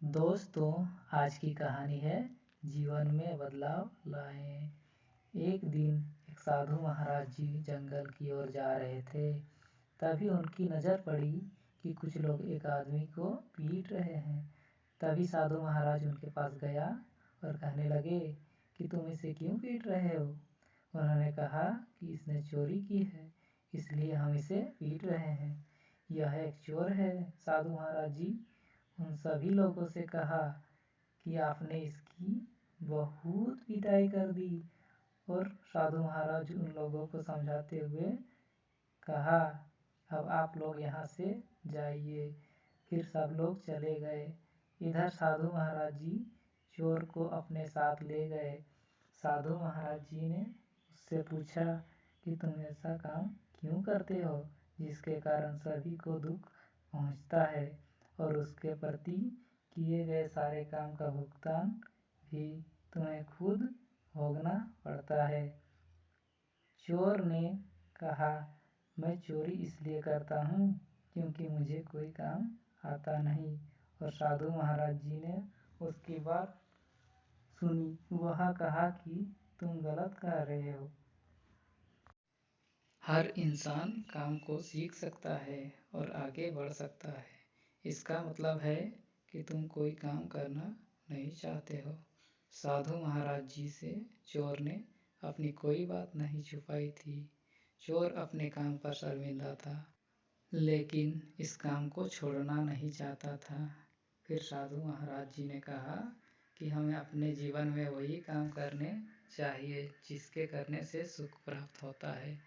दोस्तों, आज की कहानी है जीवन में बदलाव लाएं। एक दिन एक साधु महाराज जी जंगल की ओर जा रहे थे। तभी उनकी नज़र पड़ी कि कुछ लोग एक आदमी को पीट रहे हैं। तभी साधु महाराज उनके पास गया और कहने लगे कि तुम इसे क्यों पीट रहे हो। उन्होंने कहा कि इसने चोरी की है, इसलिए हम इसे पीट रहे हैं। यह एक चोर है। साधु महाराज जी उन सभी लोगों से कहा कि आपने इसकी बहुत पिटाई कर दी। और साधु महाराज उन लोगों को समझाते हुए कहा, अब आप लोग यहाँ से जाइए। फिर सब लोग चले गए। इधर साधु महाराज जी चोर को अपने साथ ले गए। साधु महाराज जी ने उससे पूछा कि तुम ऐसा काम क्यों करते हो जिसके कारण सभी को दुख पहुँचता है और उसके प्रति किए गए सारे काम का भुगतान भी तुम्हें खुद भोगना पड़ता है। चोर ने कहा, मैं चोरी इसलिए करता हूँ क्योंकि मुझे कोई काम आता नहीं। और साधु महाराज जी ने उसकी बात सुनी। वह कहा कि तुम गलत कर रहे हो। हर इंसान काम को सीख सकता है और आगे बढ़ सकता है। इसका मतलब है कि तुम कोई काम करना नहीं चाहते हो। साधु महाराज जी से चोर ने अपनी कोई बात नहीं छुपाई थी। चोर अपने काम पर शर्मिंदा था, लेकिन इस काम को छोड़ना नहीं चाहता था। फिर साधु महाराज जी ने कहा कि हमें अपने जीवन में वही काम करने चाहिए जिसके करने से सुख प्राप्त होता है।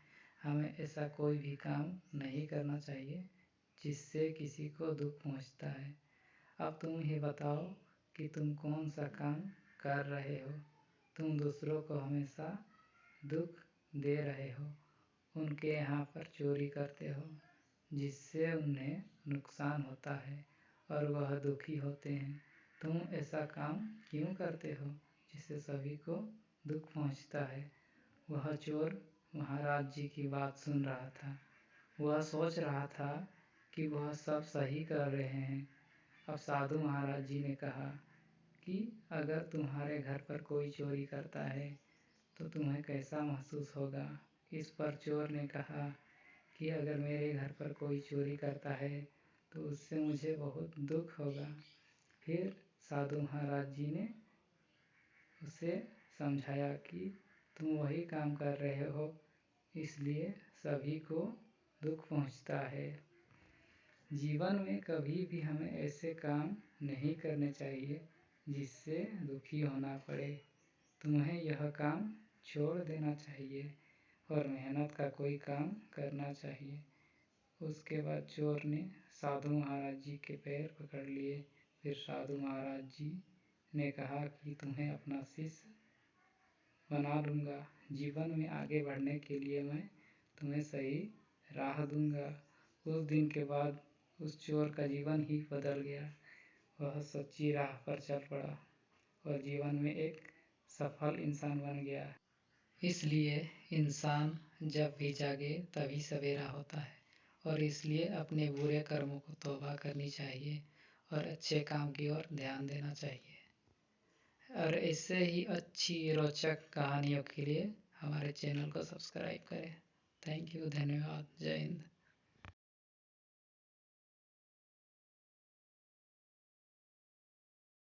हमें ऐसा कोई भी काम नहीं करना चाहिए जिससे किसी को दुख पहुंचता है। अब तुम ही बताओ कि तुम कौन सा काम कर रहे हो। तुम दूसरों को हमेशा दुख दे रहे हो, उनके यहाँ पर चोरी करते हो जिससे उन्हें नुकसान होता है और वह दुखी होते हैं। तुम ऐसा काम क्यों करते हो जिससे सभी को दुख पहुंचता है। वह चोर महाराज जी की बात सुन रहा था। वह सोच रहा था कि वह सब सही कर रहे हैं। अब साधु महाराज जी ने कहा कि अगर तुम्हारे घर पर कोई चोरी करता है तो तुम्हें कैसा महसूस होगा। इस पर चोर ने कहा कि अगर मेरे घर पर कोई चोरी करता है तो उससे मुझे बहुत दुख होगा। फिर साधु महाराज जी ने उसे समझाया कि तुम वही काम कर रहे हो, इसलिए सभी को दुख पहुंचता है। जीवन में कभी भी हमें ऐसे काम नहीं करने चाहिए जिससे दुखी होना पड़े। तुम्हें यह काम छोड़ देना चाहिए और मेहनत का कोई काम करना चाहिए। उसके बाद चोर ने साधु महाराज जी के पैर पकड़ लिए। फिर साधु महाराज जी ने कहा कि तुम्हें अपना शिष्य बना लूँगा। जीवन में आगे बढ़ने के लिए मैं तुम्हें सही राह दूँगा। उस दिन के बाद उस चोर का जीवन ही बदल गया। वह सच्ची राह पर चल पड़ा और जीवन में एक सफल इंसान बन गया। इसलिए इंसान जब भी जागे तभी सवेरा होता है और इसलिए अपने बुरे कर्मों को तौबा करनी चाहिए और अच्छे काम की ओर ध्यान देना चाहिए। और ऐसे ही अच्छी रोचक कहानियों के लिए हमारे चैनल को सब्सक्राइब करें। थैंक यू, धन्यवाद, जय हिंद।